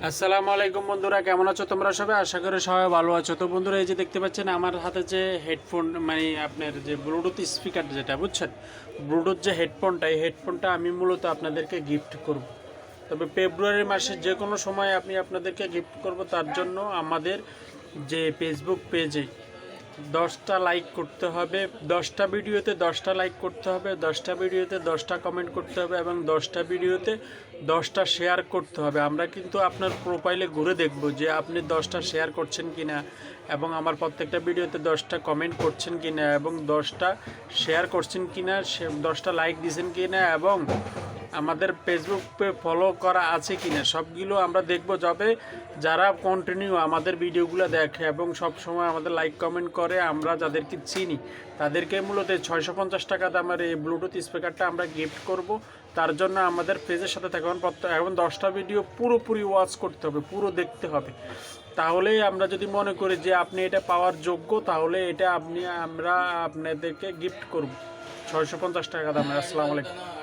আসসালামু আলাইকুম বন্ধুরা, কেমন আছো তোমরা সবাই? আশা করি সবাই ভালো আছো। তো বন্ধুরা, এই যে দেখতে পাচ্ছেন আমার হাতে যে হেডফোন, মানে আপনার যে ব্লুটুথ স্পিকার, যেটা বুঝছেন, ব্লুটুথ যে হেডফোনটা, এই হেডফোনটা আমি মূলত আপনাদেরকে গিফট করব। তবে ফেব্রুয়ারি মাসে যে কোনো সময় আমি আপনাদেরকে গিফট করব। তার জন্য আমাদের যে ফেসবুক পেজে 10টা লাইক করতে হবে, 10টা ভিডিওতে 10টা লাইক করতে হবে, 10টা ভিডিওতে 10টা কমেন্ট করতে হবে এবং 10টা ভিডিওতে 10টা শেয়ার করতে হবে। আমরা কিন্তু আপনার প্রোফাইলে ঘুরে দেখব যে আপনি 10টা শেয়ার করছেন কিনা এবং আমার প্রত্যেকটা ভিডিওতে 10টা কমেন্ট করছেন কিনা এবং 10টা শেয়ার করছেন কিনা, 10টা লাইক দিয়েছেন কিনা এবং আমাদের ফেসবুকে ফলো করা আছে কিনা, সবগুলো আমরা দেখব। যাবে যারা কন্টিনিউ আমাদের ভিডিওগুলো দেখে এবং সব সময় আমাদের লাইক কমেন্ট করে, আমরা যাদেরকে চিনি তাদেরকে মূলত 650 টাকা দামের এই ব্লুটুথ স্পিকারটা আমরা গিফট করব। তার জন্য আমাদের পেজের সাথে থাকবেন। এখন 10টা ভিডিও পুরোপুরি ওয়াচ করতে হবে, পুরো দেখতে হবে। তাহলেই আমরা যদি মনে করি যে আপনি এটা পাওয়ার যোগ্য, তাহলে এটা আমরা আপনাদেরকে গিফট করব 650 টাকা দামের। আসসালামু আলাইকুম।